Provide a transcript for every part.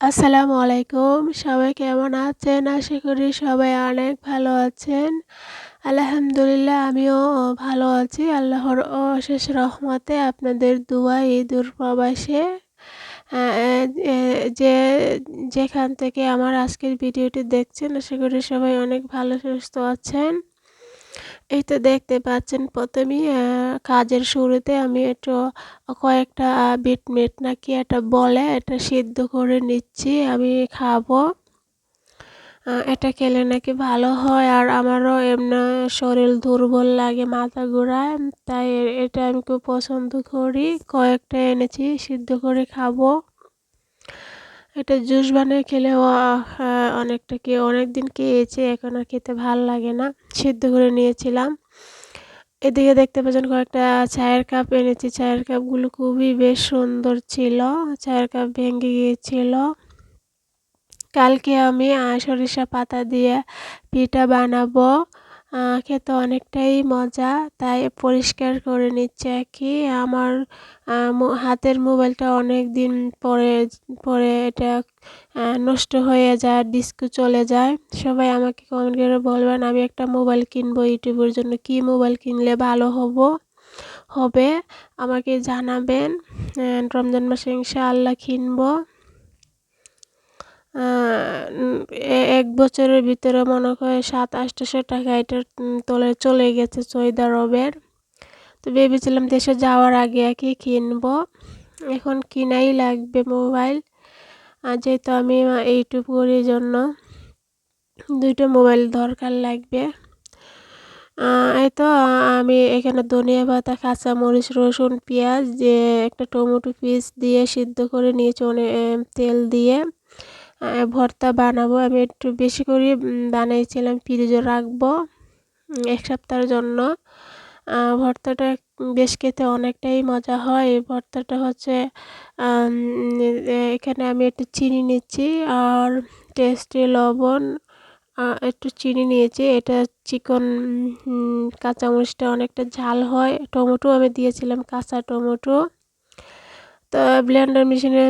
আসসালামু আলাইকুম। সবাই কেমন আছেন? আশা করি সবাই অনেক ভালো আছেন। আলহামদুলিল্লাহ আমিও ভালো আছি। আল্লাহর অশেষ রহমতে আপনাদের দোয়ায় এই দূর প্রবাসে আ এ যে যেখান থেকে আমার আজকের ভিডিওটি দেখছেন আশা করি সবাই অনেক ভালো সুস্থ আছেন। এই তো দেখতে পাচ্ছেন ১ম এই কাজের শুরুতে আমি একটু কয়েকটা বিটমিট না কি একটা বলে এটা সিদ্ধ করে নিচ্ছি আমি খাবো। এটা খেলে নাকি ভালো হয় আর আমারও এমনি শরীর দুর্বল লাগে মাথা ঘোরায় তাই এটা আমি খুব পছন্দ করি। কয়েকটা এনেছি সিদ্ধ করে খাবো। এটা জুস বানিয়ে খেলেও অনেকদিন খেয়েছি এখন আর খেতে ভাল লাগে না। সিদ্ধ করে নিয়েছিলাম। এদিকে দেখতে পাচ্ছেন কয়েকটা চায়ের কাপ এনেছি। চায়ের কাপগুলো খুবই বেশ সুন্দর ছিল। চায়ের কাপ ভেঙে গিয়েছিল। কালকে আমি সরিষা পাতা দিয়ে পিঠা বানাবো। খেতে অনেকটাই মজা তাই পরিষ্কার করে নিচ্ছি আরকি। আমার হাতের মোবাইলটা অনেকদিন পরে পরে এটা নষ্ট হয়ে যায়, ডিস্ক চলে যায়। সবাই আমাকে কমেন্ট করে বলবেন আমি একটা মোবাইল কিনবো ইউটিউবের জন্য। কি মোবাইল কিনলে ভালো হবে আমাকে জানাবেন। রমজান মাসে ইনশাআল্লাহ কিনবো। ১ বছরের ভিতরে মনে করে ৭00-৮০০ টাকা এটার চলে গেছে সৌদি আরবের। তো ভেবেছিলাম দেশে যাওয়ার আগে আরকি কিনবো। এখন কিনাই লাগবে মোবাইল। যেহেতু আমি ইউটিউব করি জন্য ২ টা মোবাইল দরকার লাগবে। এই তো আমি এখানে ধনিয়া পাতা, কাঁচামরিচ, রসুন, পেঁয়াজ দিয়ে একটা টমেটো পিস দিয়ে সিদ্ধ করে নিয়েছি তেল দিয়ে। ভর্তা বানাবো আমি একটু বেশি করে বানিয়েছিলাম ফ্রিজে রাখবো ১ সপ্তাহের জন্য। ভর্তাটা বেশ খেতে অনেকটাই মজা হয়। এই ভর্তাটা হচ্ছে এখানে আমি একটু চিনি নিচ্ছি আর টেস্টি লবণ একটু চিনি নিয়েছি। এটা চিকন কাঁচামরিচটা অনেকটা ঝাল হয়। টমেটো আমি দিয়েছিলাম কাঁচা টমেটো। তো ব্লেন্ডার মেশিনে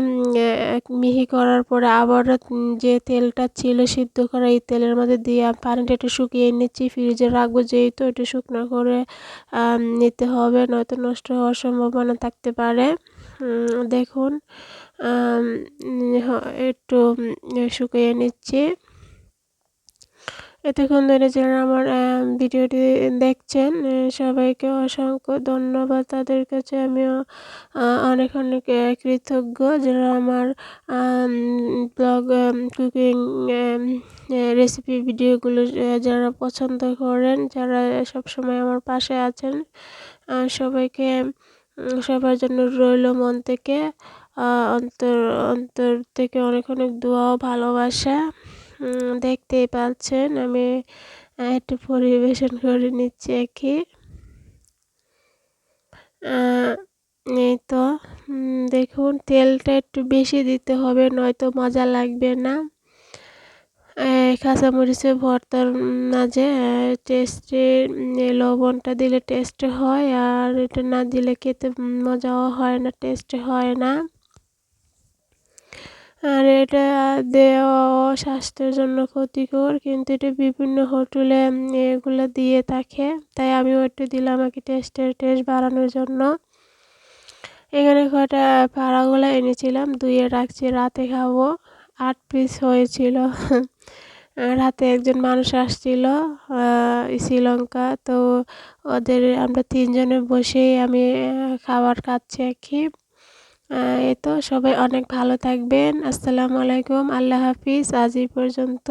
মিহি করার পরে আবারও যে তেলটা ছিল সিদ্ধ করা এই তেলের মধ্যে দিয়ে পানিটা একটু শুকিয়ে নিচ্ছি। ফ্রিজে রাখবো যেহেতু একটু শুকনো করে নিতে হবে নয়তো নষ্ট হওয়ার সম্ভাবনা থাকতে পারে। দেখুন একটু শুকিয়ে নিচ্ছি। এতক্ষণ ধরে যারা আমার ভিডিওটি দেখছেন সবাইকে অসংখ্য ধন্যবাদ। তাদের কাছে আমিও অনেক কৃতজ্ঞ যারা আমার ব্লগ কুকিং রেসিপি ভিডিওগুলো যারা পছন্দ করেন, যারা সবসময় আমার পাশে আছেন। সবাইকে সবার জন্য রইল মন থেকে অন্তর থেকে অনেক দোয়া ও ভালোবাসা। দেখতেই পাচ্ছেন আমি একটু পরিবেশন করে নিচ্ছি আরকি। এই তো দেখুন তেলটা একটু বেশি দিতে হবে নয়তো মজা লাগবে না। কাঁচামরিচের ভর্তার মাঝে টেস্টি লবণটা দিলে টেস্ট হয় আর এটা না দিলে খেতে মজাও হয় না, টেস্ট হয় না। আর এটা দেওয়াও স্বাস্থ্যের জন্য ক্ষতিকর কিন্তু এটা বিভিন্ন হোটেলে এগুলো দিয়ে থাকে তাই আমিও একটু দিলাম আরকি টেস্ট বাড়ানোর জন্য। এখানে কয়টা পাড়াগুলো এনেছিলাম ধুয়ে রাখছি রাতে খাবো। ৮ পিস হয়েছিল। রাতে একজন মানুষ আসছিল শ্রীলঙ্কা তো আমরা ৩ জনে বসেই আমি খাবার খাচ্ছি আরকি। এই তো সবাই অনেক ভালো থাকবেন। আসসালামু আলাইকুম। আল্লাহ হাফিজ। আজ এই পর্যন্ত।